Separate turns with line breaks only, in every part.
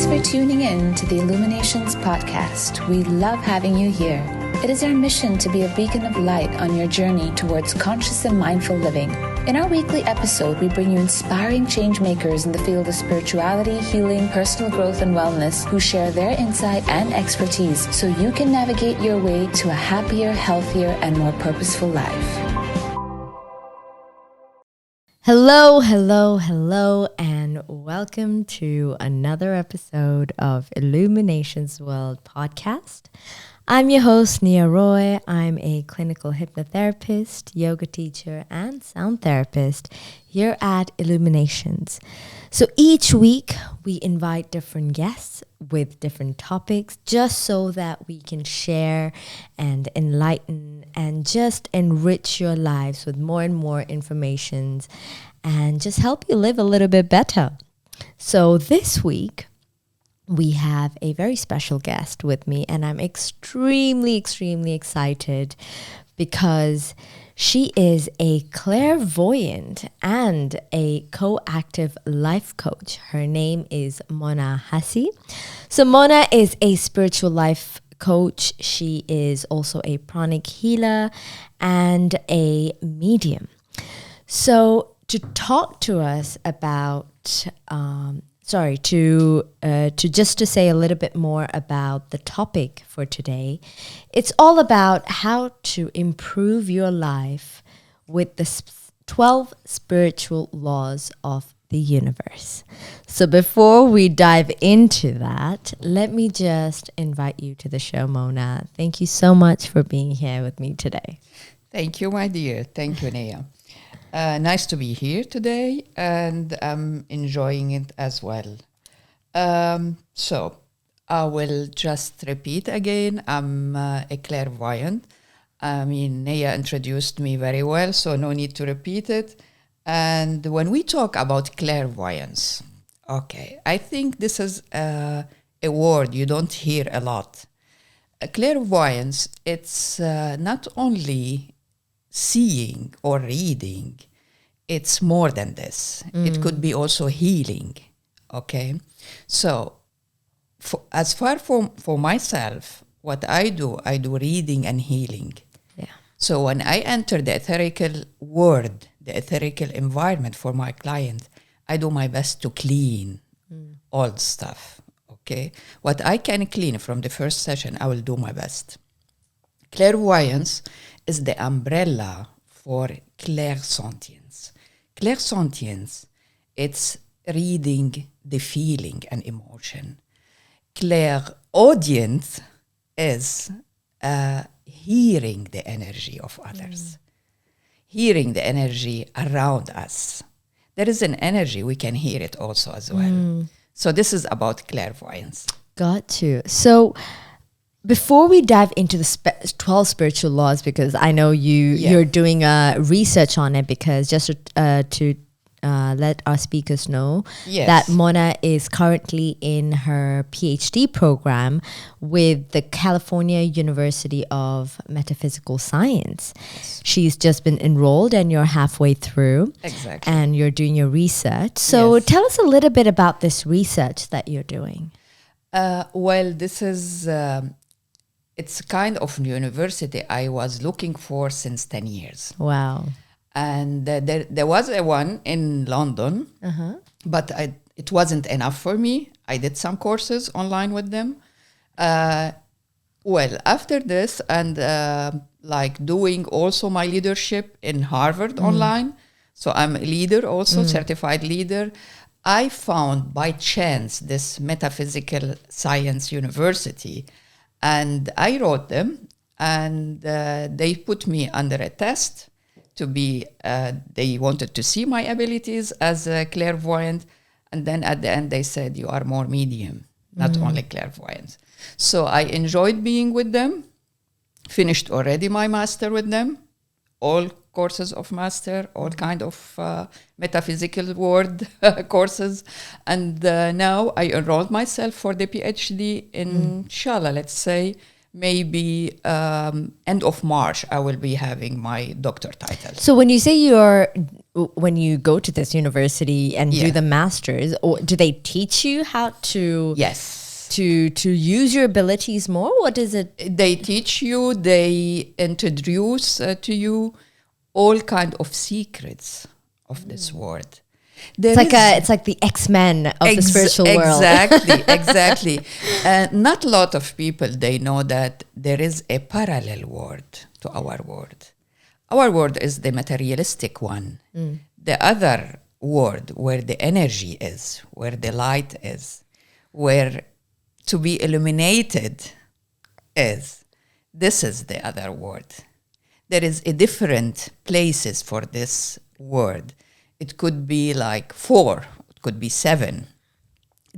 for tuning in to the Illuminations Podcast. We love having you here. It is our mission to be a beacon of light on your journey towards conscious and mindful living. In our weekly episode, we bring you inspiring change makers in the field of spirituality, healing, personal growth, and wellness who share their insight and expertise so you can navigate your way to a happier, healthier, and more purposeful life.
Hello, and welcome to another episode of Illuminations Podcast. I'm your host, Nia Roy. I'm a clinical hypnotherapist, yoga teacher, and sound therapist here at Illuminations. So each week, we invite different guests with different topics just so that we can share and enlighten and just enrich your lives with more and more information and just help you live a little bit better. So this week, we have a very special guest with me, and I'm extremely excited because she is a clairvoyant and a co-active life coach. Her name is Mona Hassi. So Mona is a spiritual life coach. She is also a pranic healer and a medium. So to talk to us about to say a little bit more about the topic for today. It's all about how to improve your life with the 12 spiritual laws of the universe. So before we dive into that, let me just invite you to the show, Mona. Thank you so much for being here with me today.
Thank you, my dear. Thank you, Nia. Nice to be here today, and I'm enjoying it as well. So I will just repeat again. I'm a clairvoyant. I mean, Nia introduced me very well, so no need to repeat it. And when we talk about clairvoyance, okay, I think this is a word you don't hear a lot. Clairvoyance, it's not only seeing or reading, it's more than this. It could be also healing, okay? So as far for myself, what I do reading and healing.
Yeah.
So when I enter the etherical world, the etherical environment for my client, I do my best to clean all the stuff, okay? What I can clean from the first session, I will do my best. Clairvoyance is the umbrella for clairsentience. Clairsentience, it's reading the feeling and emotion. Clairaudience is hearing the energy of others, hearing the energy around us. There is an energy, we can hear it also as well. So this is about clairvoyance.
Got you. So before we dive into the 12 spiritual laws, because I know you're doing research on it, because just to let our speakers know that Mona is currently in her PhD program with the California University of Metaphysical Science. Yes. She's just been enrolled and you're halfway through.
Exactly.
And you're doing your research. So tell us a little bit about this research that you're doing.
Well, this is... it's kind of university I was looking for since 10 years.
Wow.
And there was a one in London, but it wasn't enough for me. I did some courses online with them. Well, after this and like doing also my leadership in Harvard online, so I'm a leader also, certified leader, I found by chance this metaphysical science university. And I wrote them, and they put me under a test to be, they wanted to see my abilities as a clairvoyant. And then at the end, they said, you are more medium, not only clairvoyant. So I enjoyed being with them, finished already my master with them, all courses of master, all kind of metaphysical world courses. And now I enrolled myself for the PhD in, inshallah, let's say, maybe end of March, I will be having my doctor title.
So when you say when you go to this university and do the masters, or do they teach you how to to use your abilities more? What is it?
They teach you, they introduce to you all kind of secrets of this world.
It's like the X-Men of the spiritual world.
Exactly. Not a lot of people, they know that there is a parallel world to our world. Our world is the materialistic one. The other world where the energy is, where the light is, where to be illuminated is. This is the other world. There is a different places for this world. It could be like 4, it could be 7.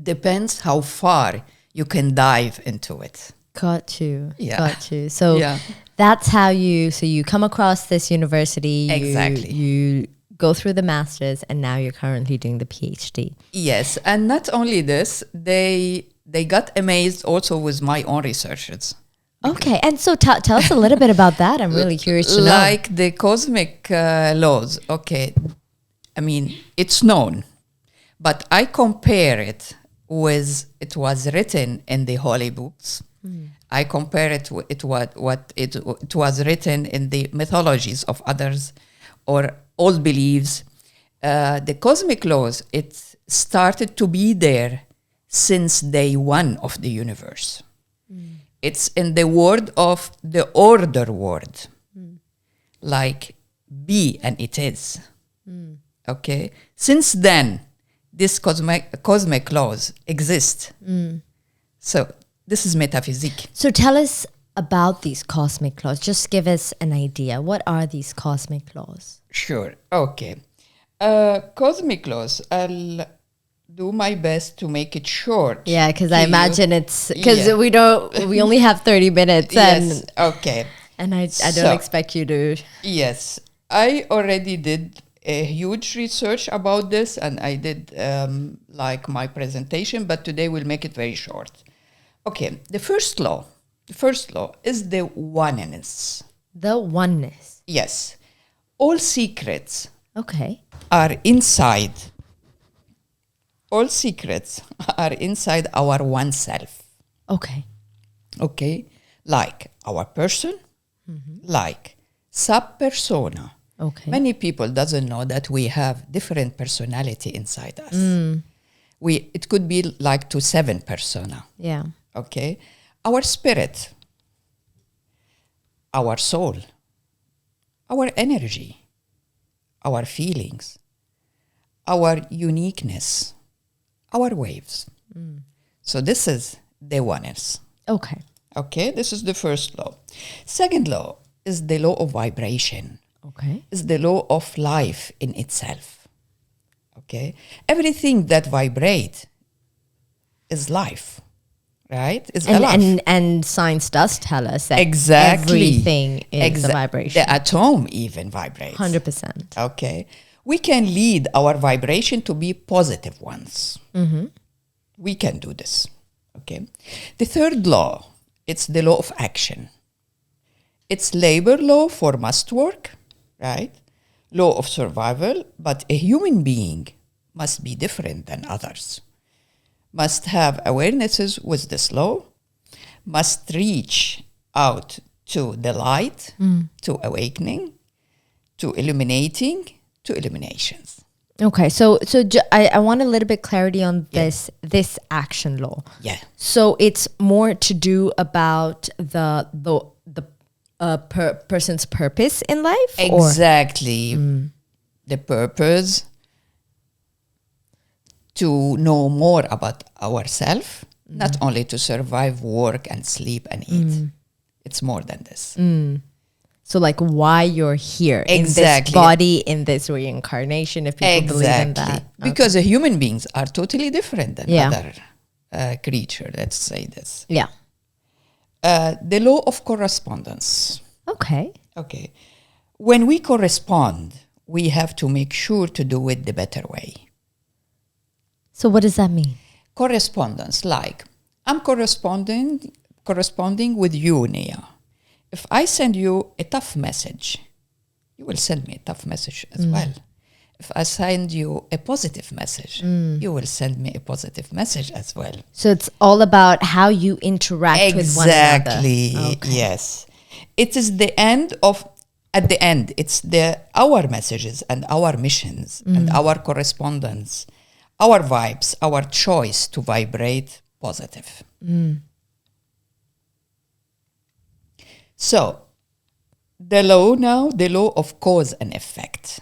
Depends how far you can dive into it.
Got you.
Yeah.
Got you. So that's how you come across this university.
Exactly.
You go through the masters, and now you're currently doing the PhD.
Yes, and not only this, they got amazed also with my own researches.
Okay, and so tell us a little bit about that. I'm really curious to know.
Like the cosmic laws, okay, I mean, it's known, but I compare it with it was written in the holy books. I compare it with what it was written in the mythologies of others or old beliefs. The cosmic laws, it started to be there since day one of the universe. It's in the word of the order word, like be and it is. Okay, since then, this cosmic laws exist. So this is metaphysics.
So tell us about these cosmic laws. Just give us an idea. What are these cosmic laws?
Sure. Okay. Cosmic laws, I'll do my best to make it short.
Yeah, because I imagine it's because we only have 30 minutes.
Yes. Okay.
And I don't expect you to.
Yes, I already did a huge research about this, and I did like my presentation, but today we'll make it very short. Okay, the first law is the oneness.
The oneness.
Yes. All secrets
are
inside. All secrets are inside our one self.
Okay.
Okay. Like our person, like sub-persona.
Okay.
Many people doesn't know that we have different personality inside us. It could be like to 7 persona.
Yeah.
Okay. Our spirit, our soul, our energy, our feelings, our uniqueness, our waves. So this is the oneness.
Okay.
Okay, this is the first law. Second law is the law of vibration.
Okay.
Is the law of life in itself. Okay? Everything that vibrates is life. Right? Is alive.
And science does tell us that
exactly
everything is a vibration.
The atom even vibrates.
100%.
Okay. We can lead our vibration to be positive ones. We can do this. Okay. The third law, it's the law of action. It's labor law for must work, right? Law of survival, but a human being must be different than others. Must have awarenesses with this law, must reach out to the light, to awakening, to illuminating, to illuminations.
Okay, so I want a little bit clarity on this action law.
Yeah.
So it's more to do about the person's purpose in life?
Exactly. The purpose to know more about ourselves, not only to survive, work, and sleep and eat. It's more than this.
So like why you're here in this body, in this reincarnation, if people believe in that.
Because human beings are totally different than other creatures, let's say this.
Yeah.
The law of correspondence.
Okay.
When we correspond, we have to make sure to do it the better way.
So what does that mean?
Correspondence, like I'm corresponding corresponding with you, Nia. If I send you a tough message, you will send me a tough message as well. If I send you a positive message, you will send me a positive message as well.
So it's all about how you interact with one another.
Exactly. Okay. Yes. It is at the end, it's our messages and our missions and our correspondence, our vibes, our choice to vibrate positive. So, the law of cause and effect.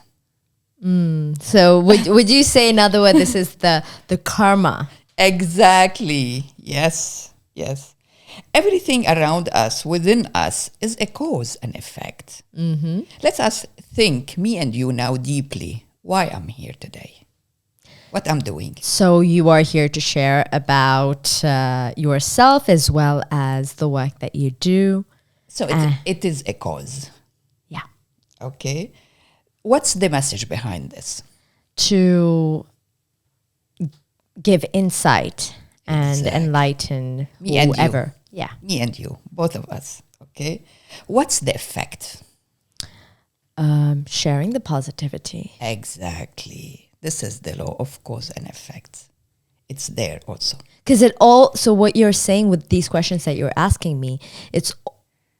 So would you say, in other words, this is the karma?
Exactly. Yes. Everything around us, within us, is a cause and effect. Let us think, me and you now, deeply, why I'm here today, what I'm doing.
So you are here to share about yourself as well as the work that you do.
So it is a cause.
Yeah.
Okay. What's the message behind this?
To give insight and enlighten whoever. Yeah.
Me and you, both of us. Okay. What's the effect?
Sharing the positivity.
Exactly. This is the law of cause and effect. It's there also.
Because so what you're saying with these questions that you're asking me,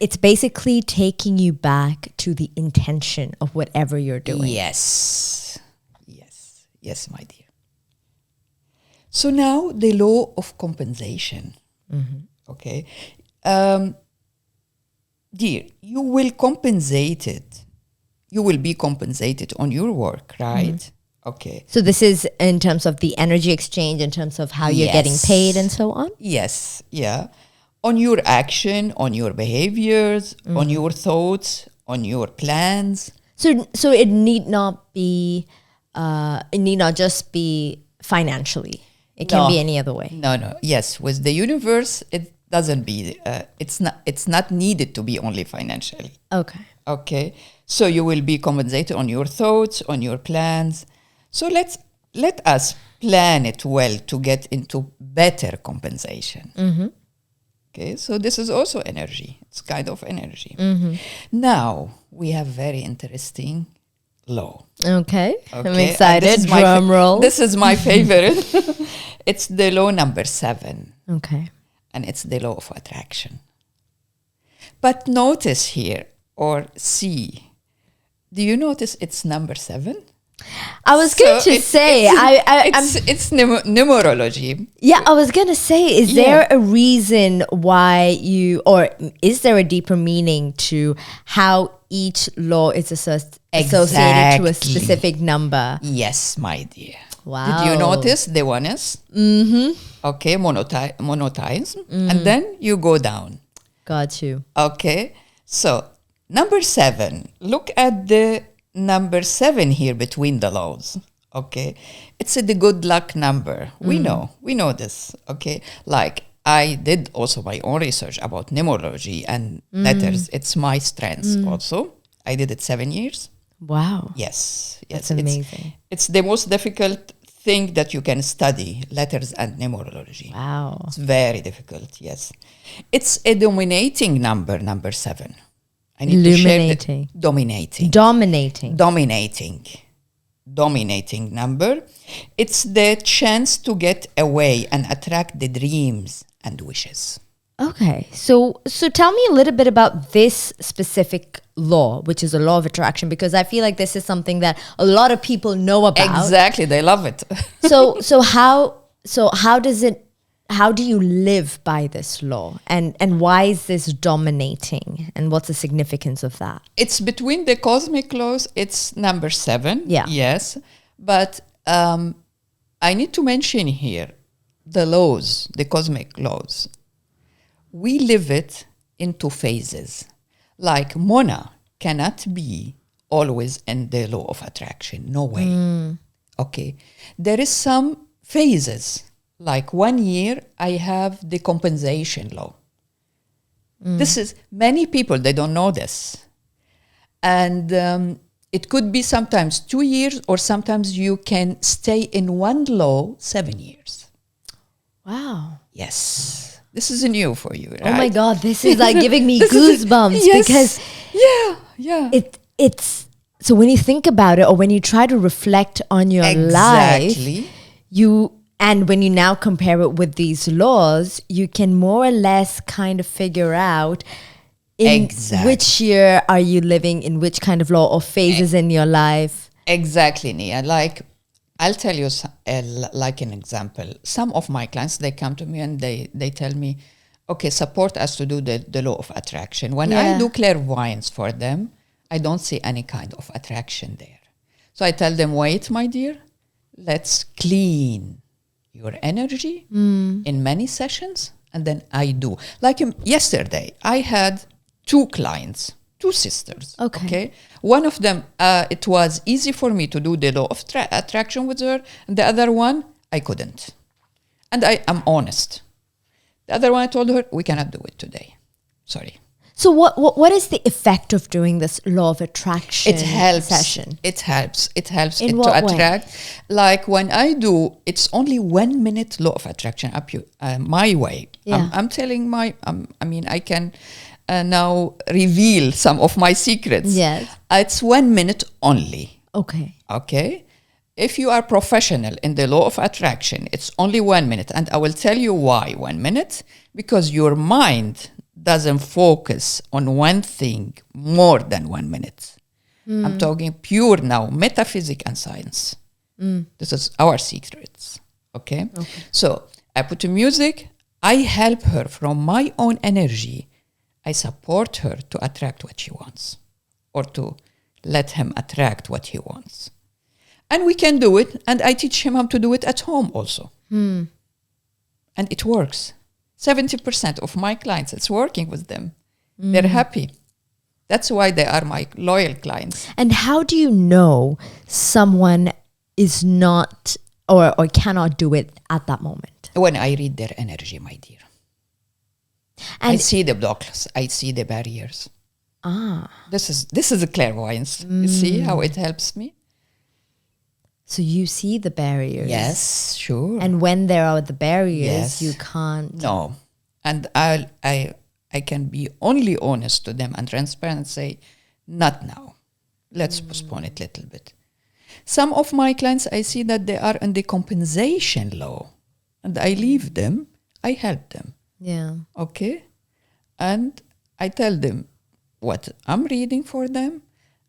it's basically taking you back to the intention of whatever you're doing.
Yes, my dear. So now the law of compensation. Okay. Dear, you will be compensated on your work, right? Okay.
So this is in terms of the energy exchange, in terms of how you're getting paid and so on?
Yes, yeah. On your action, on your behaviors, on your thoughts, on your plans.
So it need not just be financially. It can be any other way.
No. Yes, with the universe, it doesn't be. It's not needed to be only financially. Okay. So you will be compensated on your thoughts, on your plans. So let us plan it well to get into better compensation. Okay, so this is also energy. It's kind of energy. Now, we have very interesting law.
Okay. I'm excited. Drum roll.
This is my favorite. It's the law number 7.
Okay.
And it's the law of attraction. But notice here, or see, do you notice it's number 7?
I was going to say,
it's numerology.
Yeah, I was going to say, is there a reason why or is there a deeper meaning to how each law is associated to a specific number?
Yes, my dear.
Wow.
Did you notice the oneness? Okay, monotheism. And then you go down.
Got you.
Okay, so number 7, look at the number 7 here between the laws. Okay, it's the good luck number. We know this. Okay, like I did also my own research about numerology and letters. It's my strength also. I did it 7 years.
Wow.
Yes.
That's amazing.
It's the most difficult thing that you can study, letters and numerology.
Wow.
It's very difficult. Yes, it's a dominating number 7. I need to share dominating number. It's the chance to get away and attract the dreams and wishes.
Okay, so tell me a little bit about this specific law, which is a law of attraction, because I feel like this is something that a lot of people know about.
Exactly, they love it.
How do you live by this law, and why is this dominating, and what's the significance of that?
It's between the cosmic laws. It's number 7.
Yeah.
Yes, but I need to mention here the laws, the cosmic laws. We live it in 2 phases. Like Mona cannot be always in the law of attraction. No way. Okay. There is some phases. Like 1 year, I have the compensation law. This is, many people, they don't know this. And it could be sometimes 2 years, or sometimes you can stay in one law 7 years.
Wow.
Yes. This is new for you, right?
Oh my God, this is like giving me goosebumps because it's so when you think about it or when you try to reflect on your life, and when you now compare it with these laws, you can more or less kind of figure out in which year are you living, in which kind of law or phases in your life.
Exactly, Nia. Like, I'll tell you like an example. Some of my clients, they come to me and they tell me, okay, support us to do the law of attraction. When I do clairvoyance for them, I don't see any kind of attraction there. So I tell them, wait, my dear, let's clean your energy in many sessions, and then I do. Like yesterday, I had 2 clients, 2 sisters. Okay. One of them, it was easy for me to do the law of attraction with her, and the other one, I couldn't. And I am honest. The other one, I told her, we cannot do it today. Sorry.
So what is the effect of doing this law of attraction session?
It helps it to attract.
Way?
Like when I do, it's only 1 minute law of attraction my way.
Yeah.
I'm telling I can now reveal some of my secrets.
Yes.
It's 1 minute only.
Okay.
If you are professional in the law of attraction, it's only 1 minute. And I will tell you why 1 minute. Because your mind doesn't focus on one thing more than 1 minute. I'm talking pure now, metaphysics and science. This is our secrets. Okay? So I put the music. I help her from my own energy. I support her to attract what she wants, or to let him attract what he wants. And we can do it, and I teach him how to do it at home also. And it works. 70% of my clients, it's working with them. They're happy. That's why they are my loyal clients.
And how do you know someone is not or cannot do it at that moment?
When I read their energy, my dear. And I see the blocks. I see the barriers. This is a clairvoyance. You see how it helps me?
So you see the barriers.
Yes, sure.
And when there are the barriers, you can't.
No. And I can be only honest to them and transparent and say, not now. Let's postpone it a little bit. Some of my clients, I see that they are in the compensation law. And I leave them. I help them.
Yeah.
Okay? And I tell them what I'm reading for them.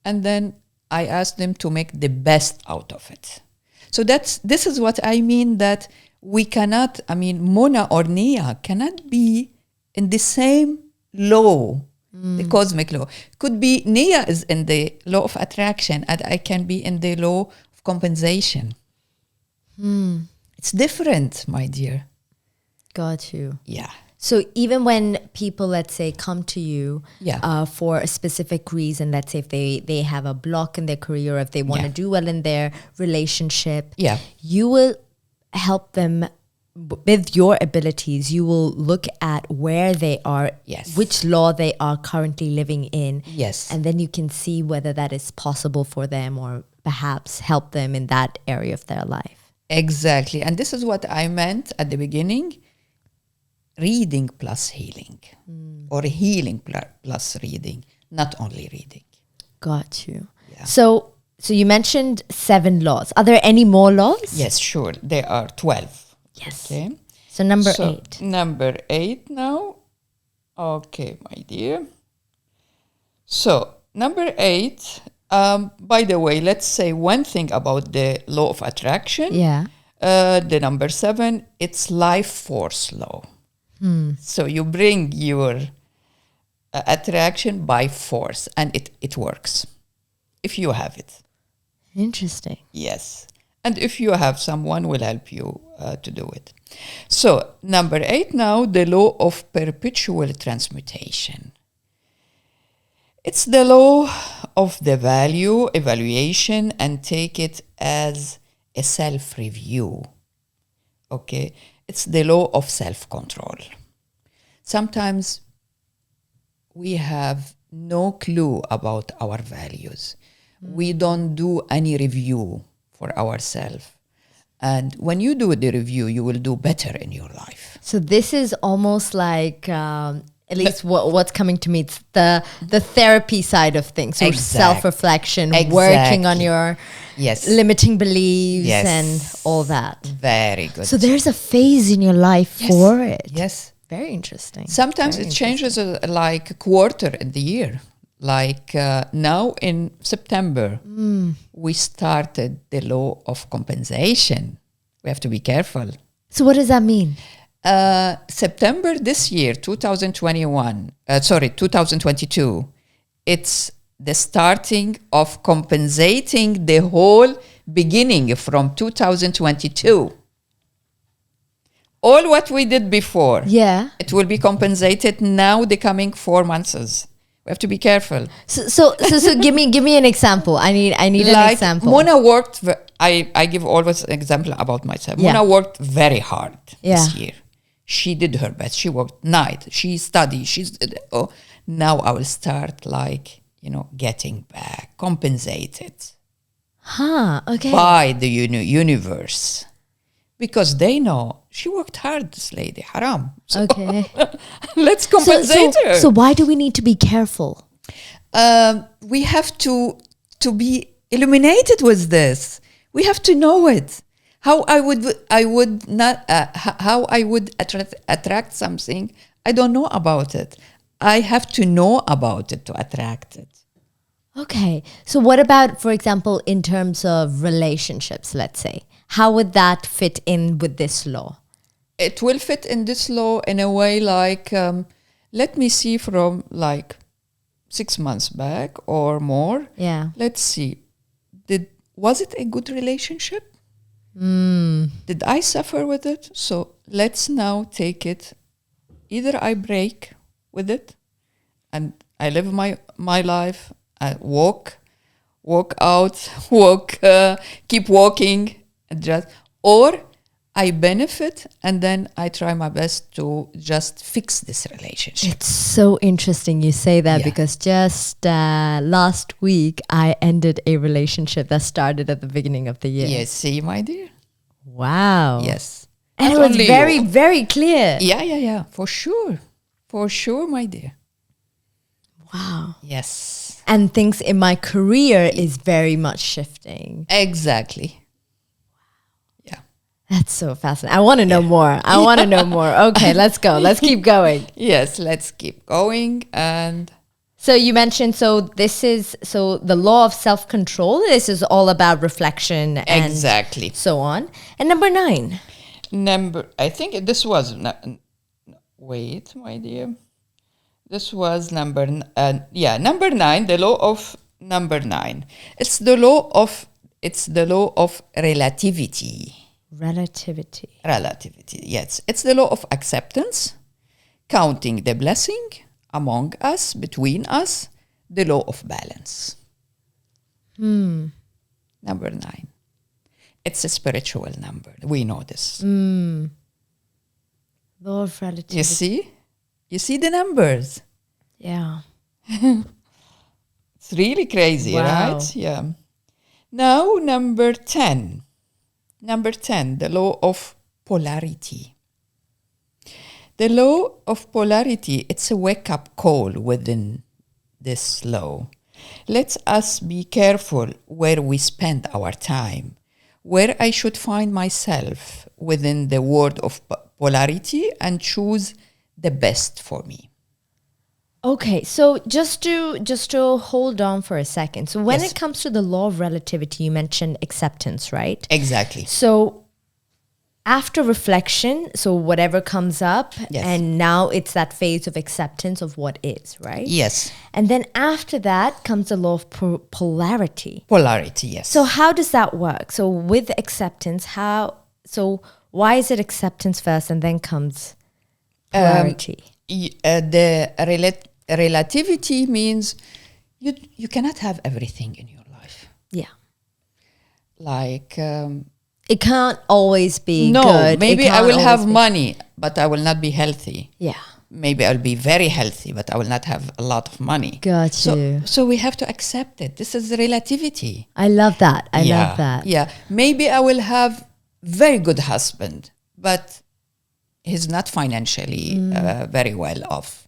And then I ask them to make the best out of it. So this is what I mean, that we cannot, Mona or Nia cannot be in the same law, the cosmic law. Could be Nia is in the law of attraction and I can be in the law of compensation. It's different, my dear.
Got you.
Yeah.
So even when people, let's say, come to you for a specific reason, let's say if they have a block in their career, if they want to do well in their relationship, you will help them with your abilities. You will look at where they are, which law they are currently living in.
Yes.
And then you can see whether that is possible for them or perhaps help them in that area of their life.
Exactly. And this is what I meant at the beginning. Reading plus healing, or healing plus reading, not only reading.
Got you.
Yeah.
So you mentioned 7 laws. Are there any more laws?
Yes, sure. There are 12.
Yes.
Okay.
So number 8.
Number 8 now. Okay, my dear. So number 8, by the way, let's say one thing about the law of attraction.
Yeah.
The number 7, it's life force law. So you bring your attraction by force, and it works if you have it.
Interesting.
Yes. And if you have someone will help you to do it. So number 8 now, the law of perpetual transmutation. It's the law of the value, evaluation, and take it as a self-review. Okay? It's the law of self-control. Sometimes we have no clue about our values. We don't do any review for ourselves. And when you do the review, you will do better in your life.
So this is almost like, at least what's coming to me, it's the therapy side of things. So self-reflection, working on your limiting beliefs and all that.
Very good.
So there's a phase in your life for it.
Yes.
Very interesting.
Sometimes it changes like a quarter in the year. Like now in September, we started the law of compensation. We have to be careful.
So what does that mean?
September this year, 2022, it's the starting of compensating the whole beginning from 2022. All what we did before, it will be compensated now the coming 4 months. We have to be careful.
So give me an example. I need an example.
Mona worked. I give always an example about myself. Mona worked very hard this year. She did her best. She worked night. She studied. Now I will start getting back, compensated.
Okay.
By the universe. Because they know she worked hard, this lady. Haram. So
okay.
Let's compensate her.
So why do we need to be careful?
We have to be illuminated with this. We have to know it. How I would attract something, I don't know about it. I have to know about it to attract it.
Okay. So what about, for example, in terms of relationships, let's say? How would that fit in with this law?
It will fit in this law in a way like, let me see from 6 months back or more.
Yeah.
Let's see. Was it a good relationship? Did I suffer with it? So let's now take it. Either I break with it and I live my life, I walk out, keep walking, or I benefit and then I try my best to just fix this relationship.
It's so interesting you say that because just last week I ended a relationship that started at the beginning of the year.
Yes, see, my dear.
Wow.
Yes.
And it was very, very clear.
Yeah. For sure, my dear.
Wow.
Yes.
And things in my career is very much shifting.
Exactly.
That's so fascinating. I want to know more. Okay, let's go. Let's keep going.
Yes, let's keep going. And
so you mentioned, the law of self-control. This is all about reflection and so on. And number 9.
I think this was, wait, my dear. This was number 9, the law of number 9. It's the law of relativity.
Relativity,
yes. It's the law of acceptance, counting the blessing among us, between us, the law of balance. Number 9. It's a spiritual number. We know this.
Law of relativity.
You see the numbers?
Yeah.
It's really crazy, right? Yeah. Now, number 10. The law of polarity. The law of polarity, it's a wake-up call within this law. Let us be careful where we spend our time, where I should find myself within the world of polarity and choose the best for me.
Okay, so just to hold on for a second. So when it comes to the law of relativity, you mentioned acceptance, right?
Exactly.
So after reflection, so whatever comes up, and now it's that phase of acceptance of what is, right?
Yes.
And then after that comes the law of polarity.
Polarity, yes.
So how does that work? So with acceptance, why is it acceptance first and then comes polarity?
Relativity means you cannot have everything in your life.
Yeah.
It
can't always be good.
Maybe I will have money, but I will not be healthy.
Yeah.
Maybe I'll be very healthy, but I will not have a lot of money.
Got you.
So we have to accept it. This is relativity.
I love that. I love that.
Yeah. Maybe I will have very good husband, but he's not financially very well off.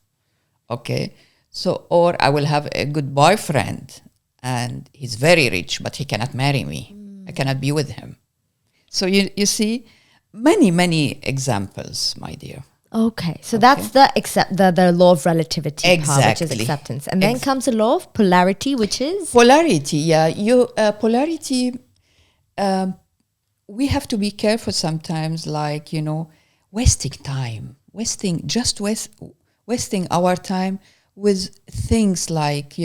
Okay. So, or I will have a good boyfriend and he's very rich, but he cannot marry me. I cannot be with him. So you see many examples, my dear.
Okay, so that's the law of relativity part, which is
Exactly.
acceptance. And then comes the law of polarity, which is?
Polarity, yeah. Polarity, we have to be careful sometimes, like, wasting time, wasting our time with things like,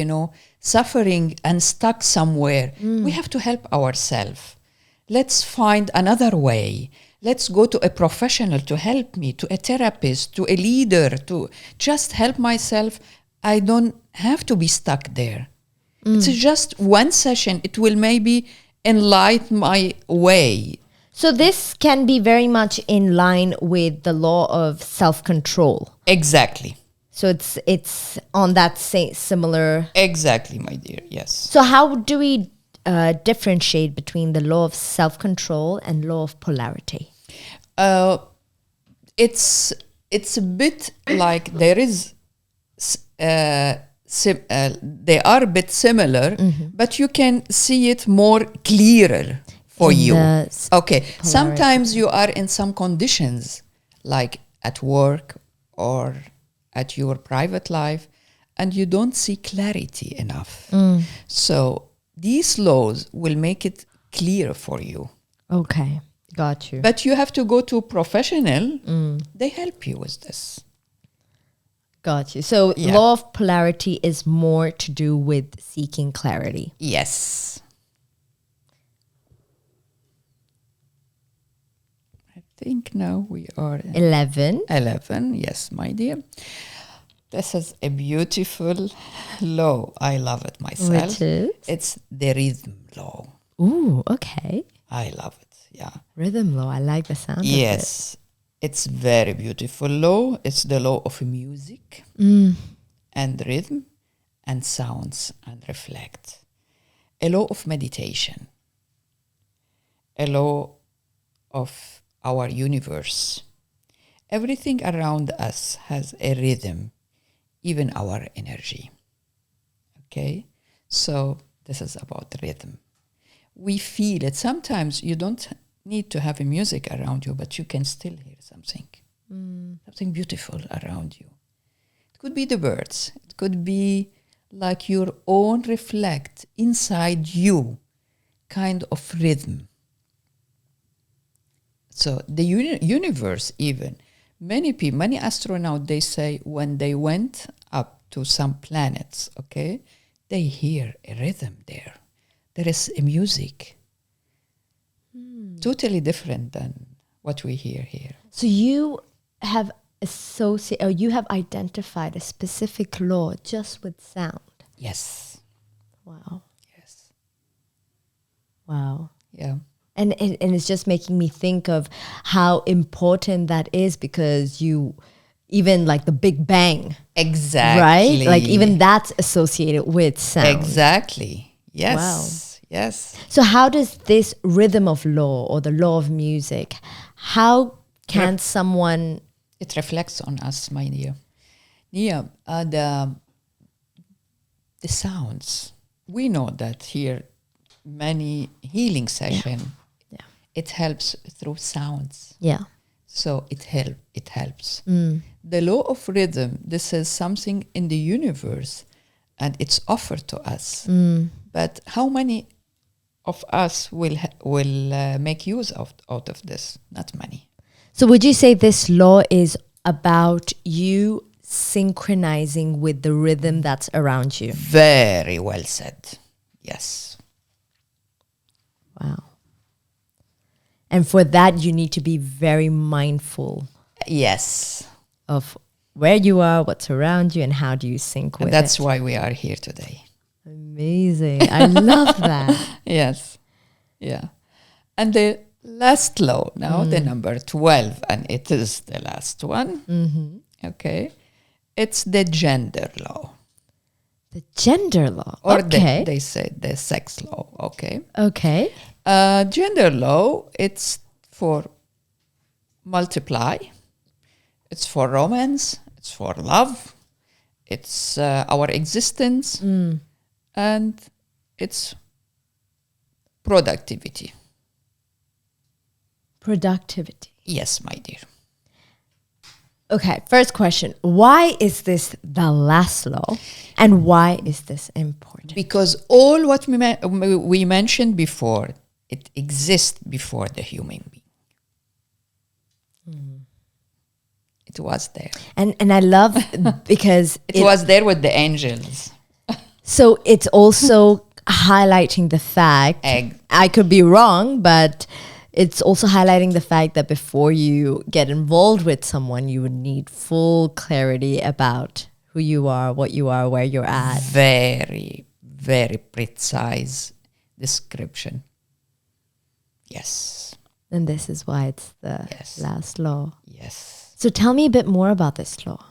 suffering and stuck somewhere. We have to help ourselves. Let's find another way. Let's go to a professional to help me, to a therapist, to a leader, to just help myself. I don't have to be stuck there. It's just one session. It will maybe enlighten my way.
So this can be very much in line with the law of self-control.
Exactly.
So it's on that similar...
Exactly, my dear, yes.
So how do we differentiate between the law of self-control and law of polarity?
It's a bit like there is... they are a bit similar, but you can see it more clearer for you. Okay, sometimes you are in some conditions, like at work or at your private life, and you don't see clarity enough. So these laws will make it clear for you.
Okay, got you.
But you have to go to a professional. They help you with this.
Got you. So law of polarity is more to do with seeking clarity.
Yes. I think now we are...
11.
11, yes, my dear. This is a beautiful law. I love it myself.
Which is?
It's the rhythm law.
Ooh, okay.
I love it, yeah.
Rhythm law. I like the sound of it.
Yes. It's very beautiful law. It's the law of music and rhythm and sounds and reflect. A law of meditation. A law of our universe. Everything around us has a rhythm, even our energy. Okay? So this is about rhythm. We feel it. Sometimes you don't need to have a music around you, but you can still hear something. Something beautiful around you. It could be the birds. It could be like your own reflect inside you kind of rhythm. So the universe even, many people, many astronauts, they say when they went up to some planets, okay, they hear a rhythm there. There is a music. Totally different than what we hear here.
So you have you have identified a specific law just with sound.
Yes.
Wow.
Yes.
Wow.
Yeah.
And it's just making me think of how important that is, because even like the Big Bang.
Exactly.
Right? Like even that's associated with sound.
Exactly. Yes.
Wow.
Yes.
So how does this rhythm of law or the law of music, how can someone...
It reflects on us, my dear. Nia, the sounds. We know that here, many healing session, it helps through sounds.
Yeah.
So it helps. The law of rhythm, this is something in the universe, and it's offered to us. But how many of us will make use out of this? Not many.
So would you say this law is about you synchronizing with the rhythm that's around you?
Very well said. Yes.
Wow. And for that, you need to be very mindful.
Yes.
Of where you are, what's around you, and how do you sync with
And that's
it.
why we are here today.
Amazing. I love that.
Yes. Yeah. And the last law now, the number 12, and it is the last one. Okay. It's the gender law.
The gender law.
Or
okay.
they say the sex law. Okay.
Okay.
Gender law, it's for multiply. It's for romance. It's for love. It's our existence. And it's productivity.
Productivity.
Yes, my dear.
Okay, first question. Why is this the last law? And why is this important?
Because all what we mentioned before, it exists before the human being. It was there.
And I love because
it was there with the angels.
So it's also highlighting the fact, I could be wrong, but it's also highlighting the fact that before you get involved with someone, you would need full clarity about who you are, what you are, where you're at.
Very, very precise description. Yes.
And this is why it's the last law.
Yes.
So tell me a bit more about this law.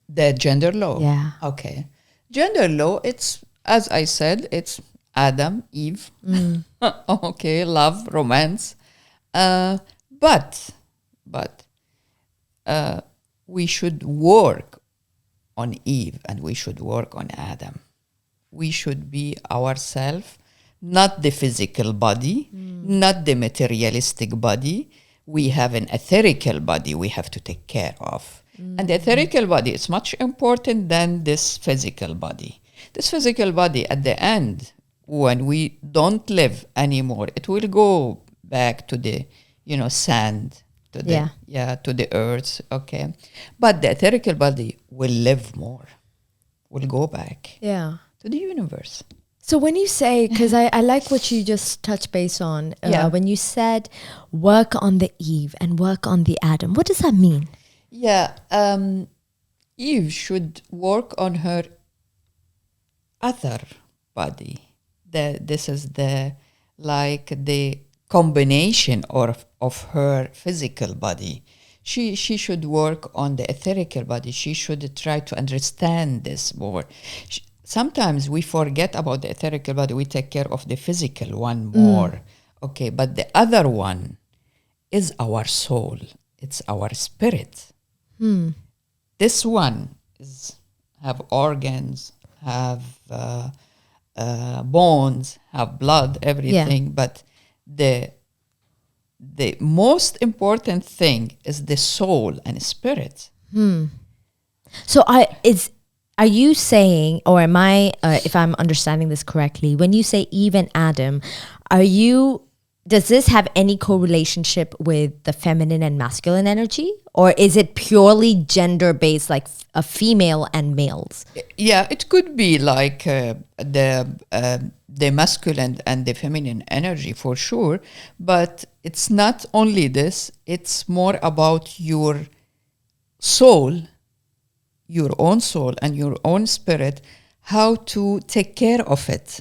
The gender law?
Yeah.
Okay. Gender law, it's, as I said, it's Adam, Eve. Okay, love, romance. But we should work on Eve and we should work on Adam. We should be ourselves, not the physical body, not the materialistic body. We have an etherical body we have to take care of. And the etherical body is much important than this physical body. This physical body, at the end, when we don't live anymore, it will go back to the, sand, to the earth, okay? But the etherical body will live more, will go back to the universe.
So when you say, because I like what you just touched base on, when you said work on the Eve and work on the Adam, what does that mean?
Yeah, Eve should work on her other body. This is the combination of her physical body. She should work on the etherical body. She should try to understand this more. Sometimes we forget about the etherical body. We take care of the physical one more. Okay, but the other one is our soul. It's our spirit. This one have organs, have bones, have blood, everything. But the most important thing is the soul and spirit.
So are you saying, or am I, if I'm understanding this correctly, when you say Eve and Adam, does this have any correlationship with the feminine and masculine energy? Or is it purely gender-based, like a female and males?
Yeah, it could be like the masculine and the feminine energy for sure. But it's not only this. It's more about your soul, your own soul and your own spirit, how to take care of it.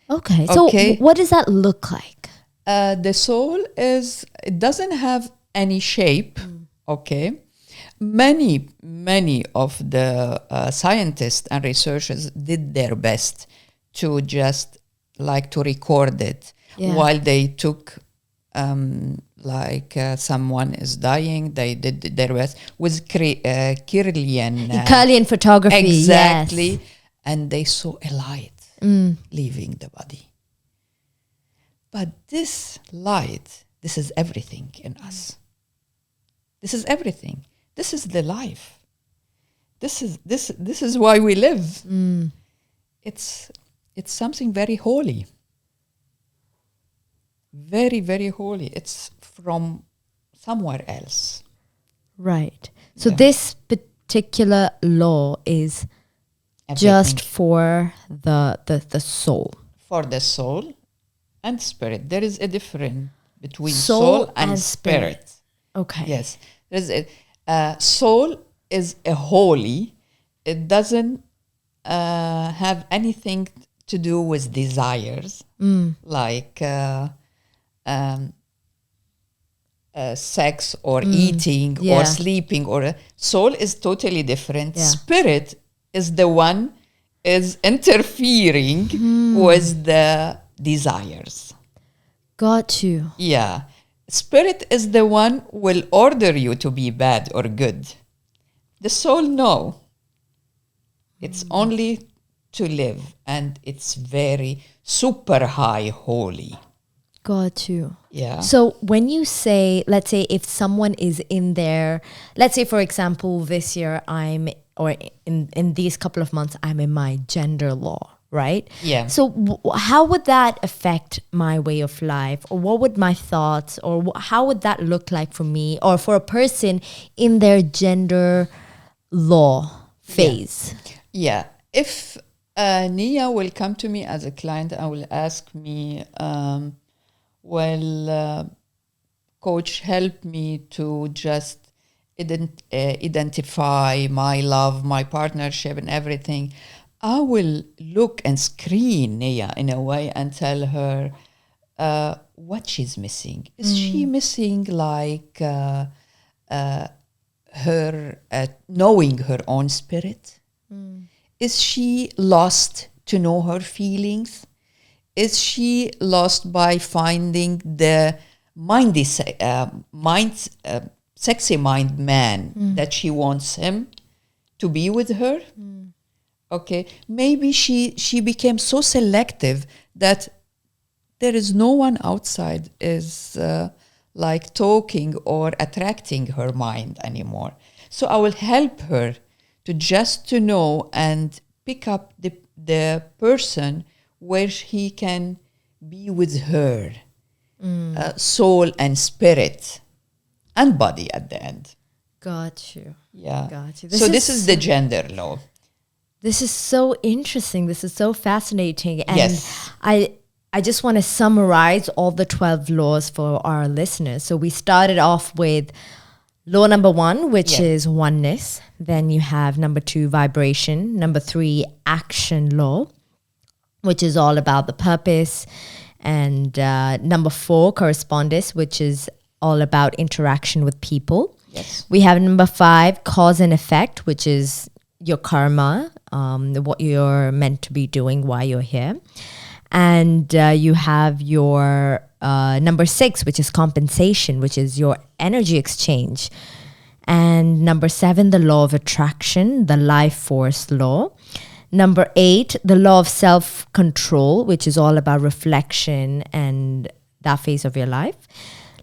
Okay. So what does that look like?
The soul it doesn't have any shape. Okay. Many of the scientists and researchers did their best to just to record it while they took someone is dying. They did their best with
Kirlian photography.
Exactly.
Yes.
And they saw a light leaving the body. But this light, this is everything in us. This is everything. This is the life. This is why we live. It's something very holy. Very, very holy. It's from somewhere else.
Right. So this particular law is just for the soul.
For the soul and spirit. There is a difference between soul and spirit.
Okay.
Yes. There's soul is a holy. It doesn't have anything to do with desires, like sex or eating or sleeping. Soul is totally different. Spirit is the one is interfering with the desires.
Got you.
Yeah. Spirit is the one who will order you to be bad or good. The soul, no. It's only to live, and it's very super high holy.
Got you.
Yeah.
So when you say, let's say if someone is in there, let's say for example, this year or in these couple of months, I'm in my gender law, right?
Yeah.
So how would that affect my way of life? Or what would my thoughts, or how would that look like for me or for a person in their gender law phase?
Yeah. If Nia will come to me as a client, I will ask me, coach, help me to just identify my love, my partnership and everything. I will look and screen Nia in a way and tell her what she's missing. Is she missing like her knowing her own spirit? Is she lost to know her feelings? Is she lost by finding the sexy mind man that she wants him to be with her? Okay, maybe she became so selective that there is no one outside is like talking or attracting her mind anymore. So I will help her to know and pick up the person where he can be with her soul and spirit and body at the end.
Got you.
Yeah.
Got you.
This is the gender law.
This is so interesting. This is so fascinating. And
Yes.
I just want to summarize all the 12 laws for our listeners. So we started off with law number 1, which is oneness. Then you have number 2, vibration. Number 3, action law, which is all about the purpose. And number 4, correspondence, which is all about interaction with people.
Yes.
We have number 5, cause and effect, which is your karma, what you're meant to be doing, why you're here. And you have your number 6, which is compensation, which is your energy exchange. And number 7, the law of attraction, the life force law. Number 8, the law of self-control, which is all about reflection and that phase of your life.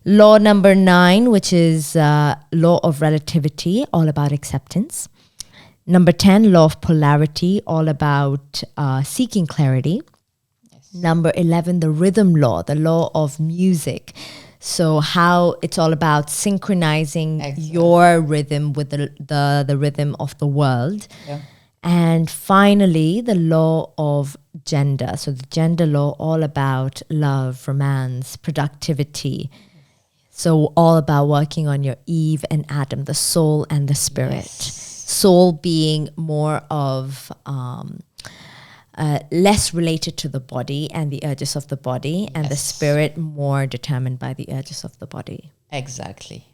Law number 9, which is law of relativity, all about acceptance. Number 10, law of polarity, all about seeking clarity. Yes. Number 11, the rhythm law, the law of music. So how it's all about synchronizing your rhythm with the rhythm of the world. Yeah. And finally, the law of gender. So the gender law, all about love, romance, productivity. So all about working on your Eve and Adam, the soul and the spirit. Yes. Soul being more of less related to the body and the urges of the body, and the spirit more determined by the urges of the body.
Exactly.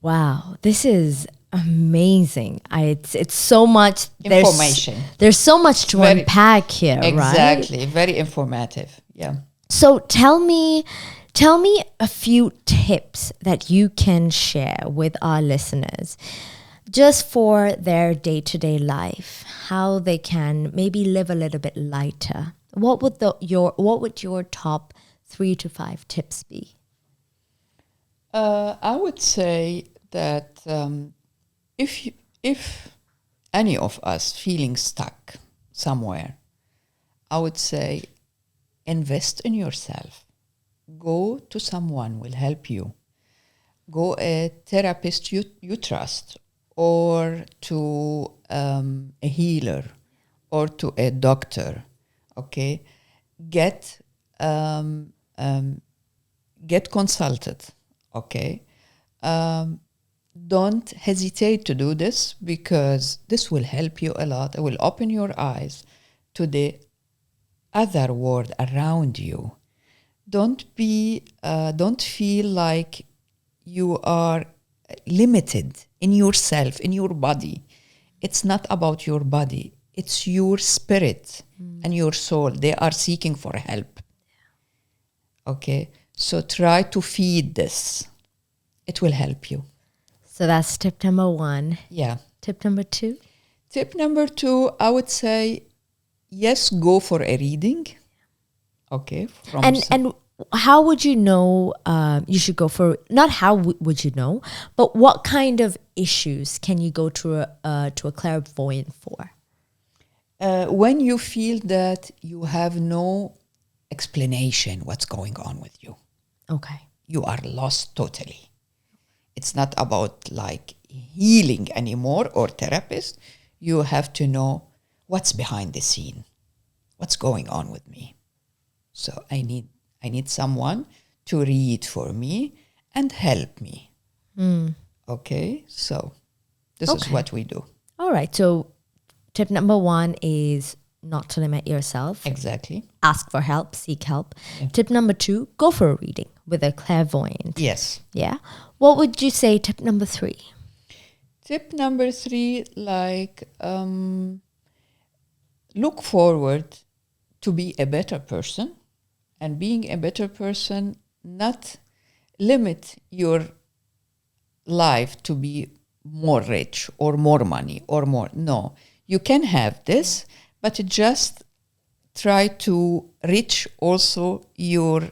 Wow, this is amazing. It's so much
information.
There's so much to unpack here,
exactly,
right?
Exactly, very informative. Yeah.
So tell me a few tips that you can share with our listeners just for their day-to-day life, how they can maybe live a little bit lighter. What would your top 3 to 5 tips be?
I would say that if any of us feeling stuck somewhere, I would say invest in yourself. Go to someone will help you. Go a therapist you trust, or to a healer, or to a doctor. Okay, get consulted. Okay, don't hesitate to do this, because this will help you a lot. It will open your eyes to the other world around you. Don't feel like you are limited in yourself, in your body. It's not about your body. It's your spirit and your soul. They are seeking for help. Okay? So try to feed this. It will help you.
So that's tip number 1.
Yeah.
Tip number 2?
Tip number 2, I would say, yes, go for a reading. Okay.
And how would you know you should go for, not how would you know, but what kind of issues can you go to a clairvoyant for?
When you feel that you have no explanation what's going on with you.
Okay.
You are lost totally. It's not about like healing anymore or therapist. You have to know what's behind the scene. What's going on with me? So I need someone to read for me and help me. Okay, so this is what we do.
All right. So tip number 1 is not to limit yourself.
Exactly.
Ask for help, seek help. Yeah. Tip number 2, go for a reading with a clairvoyant.
Yes.
Yeah. What would you say tip number 3?
Tip number 3, like look forward to be a better person. And being a better person, not limit your life to be more rich or more money or more. No, you can have this, but just try to reach also your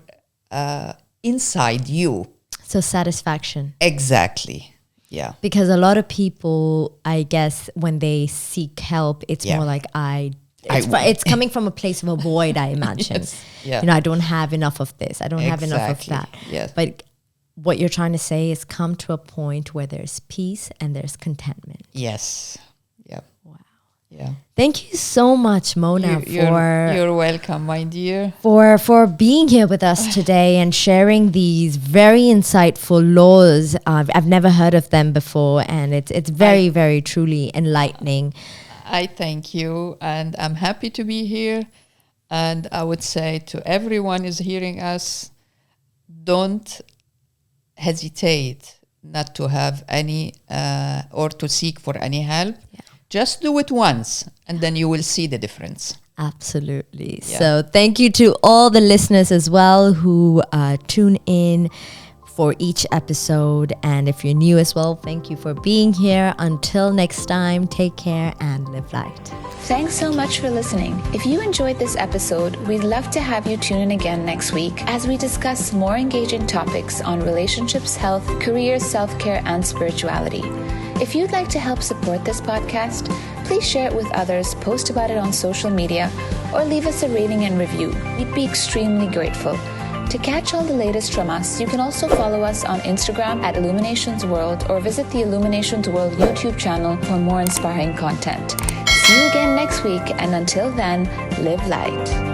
inside you.
So satisfaction.
Exactly. Yeah.
Because a lot of people, I guess, when they seek help, it's more like it's coming from a place of a void, I imagine.
Yes. Yeah.
You know, I don't have enough of this. I don't have enough of that.
Yes.
But what you're trying to say is come to a point where there's peace and there's contentment.
Yes. Yeah.
Wow.
Yeah.
Thank you so much, Mona,
you're welcome, my dear.
For being here with us today and sharing these very insightful laws. I've never heard of them before, and it's very, very truly enlightening.
I thank you, and I'm happy to be here. And I would say to everyone who's hearing us, don't hesitate not to have any or to seek for any help. Yeah. Just do it once, and then you will see the difference.
Absolutely. Yeah. So thank you to all the listeners as well who tune in for each episode. And if you're new as well, thank you for being here. Until next time, take care and live light.
Thanks so much for listening. If you enjoyed this episode, we'd love to have you tune in again next week as we discuss more engaging topics on relationships, health, career, self-care, and spirituality. If you'd like to help support this podcast, please share it with others, post about it on social media, or leave us a rating and review. We'd be extremely grateful. To catch all the latest from us, you can also follow us on Instagram at Illuminations World or visit the Illuminations World YouTube channel for more inspiring content. See you again next week, and until then, live light.